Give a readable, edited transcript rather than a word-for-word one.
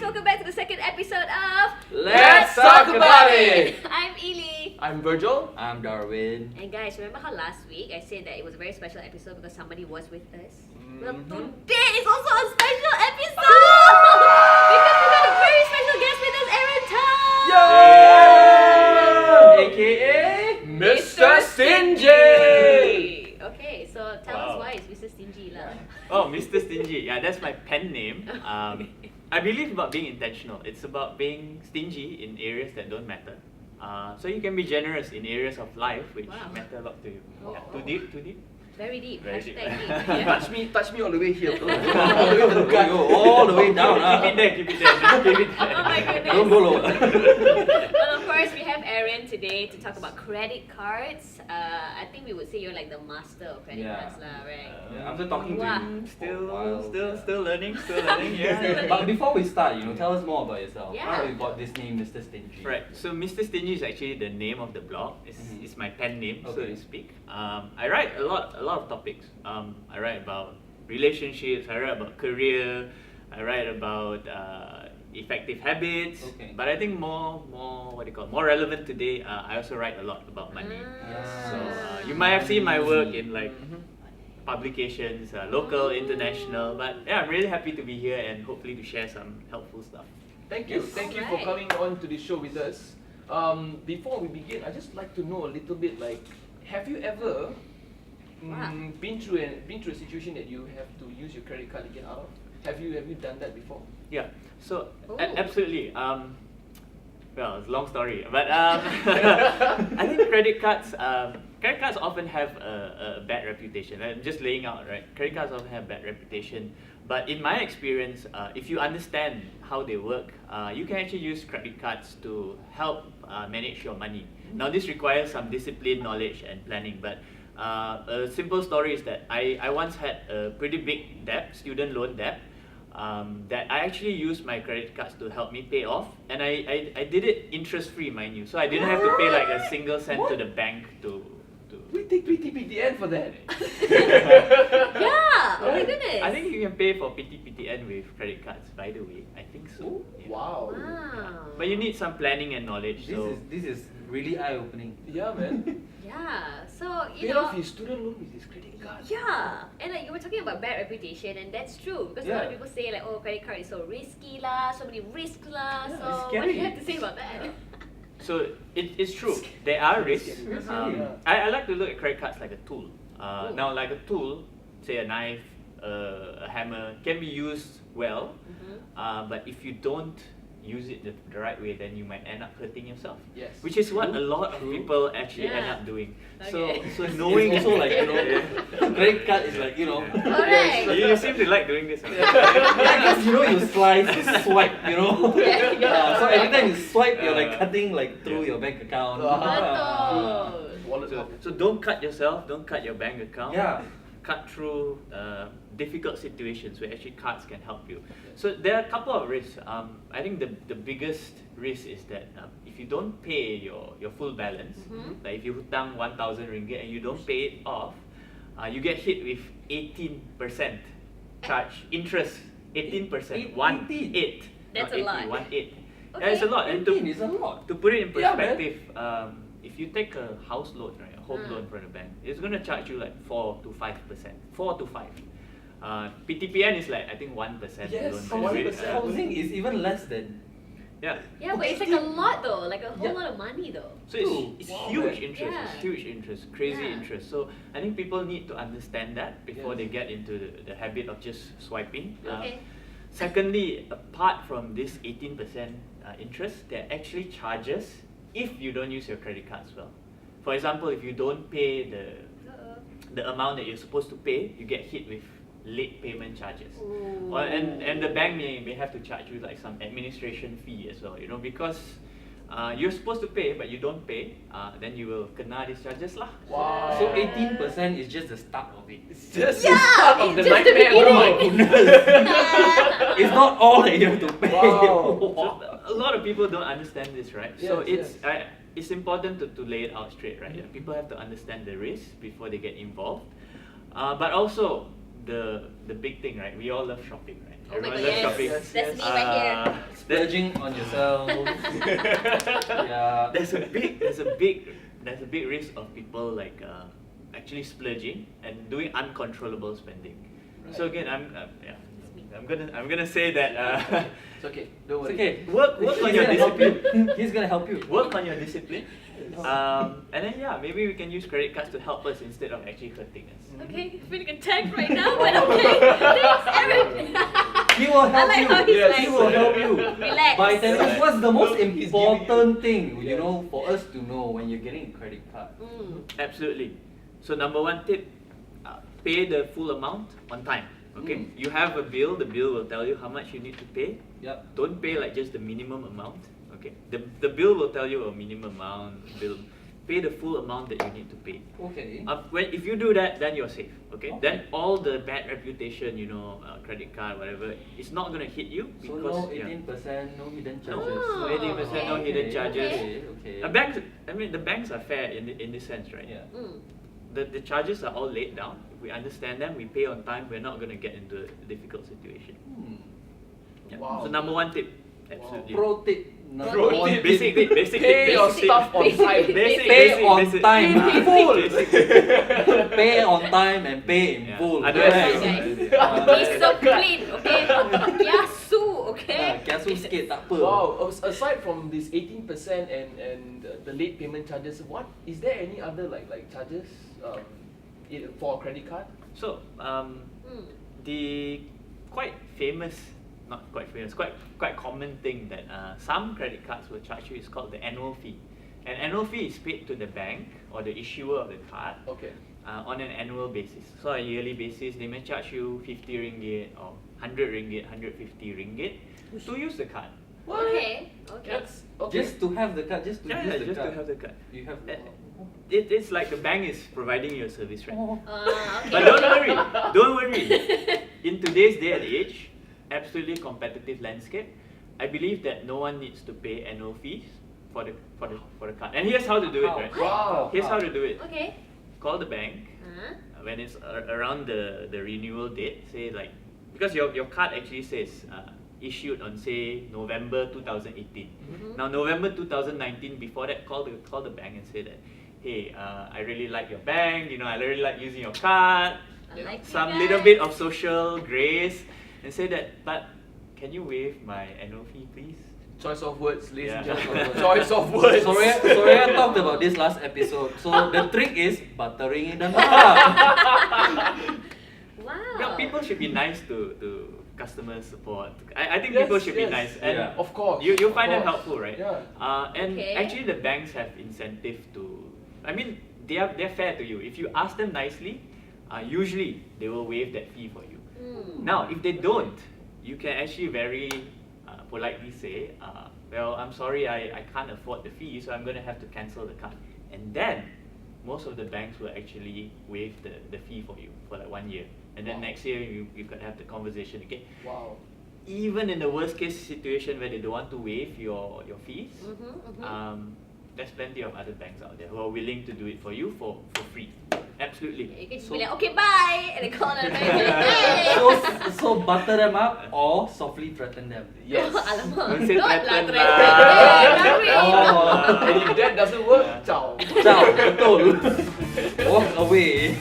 welcome back to the second episode of Let's Talk About It! I'm Ely. I'm Virgil. I'm Darwin. And guys, remember how last week I said that it was a very special episode because somebody was with us? Well, today is also a special episode! Because we got a very special guest with us, Aaron Tom! Yay! AKA Mr. Stingy! Okay, so tell us why it's Mr. Stingy lah. Oh, Mr. Stingy. Yeah, that's my pen name. I believe about being intentional. It's about being stingy in areas that don't matter. So you can be generous in areas of life which matter a lot to you. Yeah, too deep, too deep. Very deep. Very Hashtag deep. deep. Yeah. Touch me all the way here. All the way to the gut, all the way down. Keep it there, keep it there. Just keep it there. Oh my goodness. Don't go lower. Well, of course, we have Aaron today to talk about credit cards. I think we would say you're like the master of credit cards, lah, right? I'm still talking to Wow. you. Still learning. Yeah. But before we start, tell us more about yourself. Yeah. How you got this name, Mr. Stingy? Right. So Mr. Stingy is actually the name of the blog. It's my pen name, so to speak. I write a lot of topics. I write about relationships. I write about career. I write about effective habits. Okay. But I think more relevant today. I also write a lot about money. So you might have seen my work in like publications, local, international. But yeah, I'm really happy to be here and hopefully to share some helpful stuff. Thank you. Yes. Thank you for Alright. coming on to the show with us. Before we begin, I'd just like to know a little bit like, have you ever been through a situation that you have to use your credit card to get out of? Have you done that before? Yeah. So Oh. absolutely. Well, it's a long story, but I think credit cards often have a bad reputation. I'm just laying out, right? Credit cards often have bad reputation, but in my experience, if you understand how they work, you can actually use credit cards to help manage your money. Now, this requires some discipline, knowledge, and planning, but a simple story is that I once had a pretty big debt, student loan debt, that I actually used my credit cards to help me pay off, and I did it interest free, mind you, so I didn't have to pay like a single cent to the bank to We take PTPTN for that. Yeah! Oh my goodness. I think you can pay for PTPTN with credit cards, by the way. I think so. Yeah. Wow. Wow. But you need some planning and knowledge. This is really eye-opening. Yeah, man. Yeah. So, you Paid know. off his student loan with his credit card. Yeah, and like you were talking about bad reputation, and that's true because a lot of people say like, oh, credit card is so risky lah, so many risks lah. Yeah, So it's what do scary. you have to say about that? So it's true. There are risks. scary. I like to look at credit cards like a tool. Now, like a tool, say a knife, a hammer, can be used well. But if you don't use it the right way, then you might end up hurting yourself. Yes. Which is what a lot of people actually end Yeah. up doing. Okay. So knowing It's also like, credit card is like, Alright. you seem to like doing this. because you slice, you swipe, Yeah. So every time you swipe, you're like cutting like through your bank account. Betul. Wallet So don't cut yourself, don't cut your bank account. Yeah. Cut through difficult situations where actually cards can help you. So there are a couple of risks. I think the biggest risk is that if you don't pay your full balance, like if you hutang 1,000 ringgit and you don't pay it off, you get hit with 18% charge interest. 18%. 1/8. That's not a lot. 1/8. Okay. Yeah, it's a lot. And 18 is a lot. to put it in Yeah, man. perspective, if you take a house loan, right, a home loan from the bank, it's going to charge you like 4 to 5%. 4 to 5. PTPN is like I think 1% Yes, loan rate. 1%. Housing is even less than. Yeah. Yeah, but it's like a lot though, like a whole Yeah. lot of money though. So it's Wow, huge man. interest. Yeah. It's huge interest, crazy Yeah. interest. So I think people need to understand that before Yes. they get into the habit of just swiping. Okay. Secondly, apart from this 18% interest, there are actually charges if you don't use your credit card as well. For example, if you don't pay the amount that you're supposed to pay, you get hit with late payment charges. Ooh. And the bank may have to charge you like some administration fee as well, because you're supposed to pay but you don't pay, then you will kena these charges lah. Wow. So 18% is just the start of it. It's just Yeah, the start of the it's just the nightmare. beginning. Wow. Goodness. It's not all that you have to pay. Wow. So a lot of people don't understand this, right? So Yes, it's important to lay it out straight, right? People have to understand the risk before they get involved. But also, the big thing, right? We all love shopping, right? Oh my Everyone god, loves yes. shopping. That's me right here. Splurging on yourself. Yeah. There's a big risk of people like actually splurging and doing uncontrollable spending. So Right. again, I'm gonna say that It's okay. Don't It's worry. okay. work He's on your gonna help discipline. you. He's gonna help you. Work on your discipline. And then maybe we can use credit cards to help us instead of actually hurting us. Okay, feeling attacked right now, but okay. Thanks, Aaron. He will I help like you. how he's Yes, like, He will help you relax. by telling us what's the most He's giving important thing, you Yes. know, for us to know when you're getting a credit card. Absolutely. So number one tip, pay the full amount on time. Okay, you have a bill. The bill will tell you how much you need to pay. Yep. Don't pay like just the minimum amount. Okay, the bill will tell you a minimum amount. Pay the full amount that you need to pay. Okay. If you do that, then you're safe. Okay, Okay. then all the bad reputation, credit card, whatever, it's not gonna hit you So because no 18%, no hidden No, charges. no 18%, no hidden charges. Okay. The banks are fair in this sense, right? Yeah. The charges are all laid down. If we understand them, we pay on time. We're not gonna get into a difficult situation. Yeah. Wow. So number one tip, absolutely. Pro tip. Number Pro one tip. Basic tip, basic Pay tip, your basic stuff on tip. time. Pay on time. Full. Pay on time and pay in Yeah. full. Otherwise- Correct. Discipline, okay? Kiasu, okay? Kiasu sikit tak apa. Wow. Aside from this 18% and the late payment charges, what is there any other like charges for a credit card? So the quite common thing that some credit cards will charge you is called the annual fee. An annual fee is paid to the bank or the issuer of the card Okay. on an annual basis. So on a yearly basis, they may charge you 50 ringgit or 100 ringgit, 150 ringgit to use the card. Okay. That's okay. Just to have the card, just to use the just card. to have the card. You have It's like the bank is providing you a service, right? Okay. But don't worry. In today's day and age, absolutely competitive landscape, I believe that no one needs to pay annual fees for the card. And here's how to do it, right? Wow. Here's how to do it. Okay. Call the bank when it's around the renewal date. Say like, because your card actually says issued on say November 2018. Now November 2019, before that, call the bank and say that, hey, I really like your bank. I really like using your card. I like Some you little guys. bit of social grace, and say that, but can you waive my annual fee, please? Choice of words, ladies and Yeah. gentlemen. Choice of words. Soraya talked about this last episode. So the trick is buttering them up. Wow. Yeah, people should be nice to customer support. I think Yes, people should be yes. nice, and Yeah. Of course. you of find them course. helpful, right? Yeah. And Okay. actually, the banks have incentive to. I mean, they're fair to you. If you ask them nicely, usually they will waive that fee for you. Now, if they don't, you can actually very politely say, well, I'm sorry, I can't afford the fee, so I'm going to have to cancel the card. And then, most of the banks will actually waive the fee for you for like 1 year. And then next year, you've got to have the conversation again. Wow. Even in the worst case situation where they don't want to waive your fees, there's plenty of other banks out there who are willing to do it for you for free. Absolutely. You can just be like, okay, bye, and then call another bank and be like, hey. So butter them up or softly threaten them. Yes. Alamak. Don't say Not threaten lah, lah. threaten. And if that doesn't work, ciao. Ciao, betul. Walk away.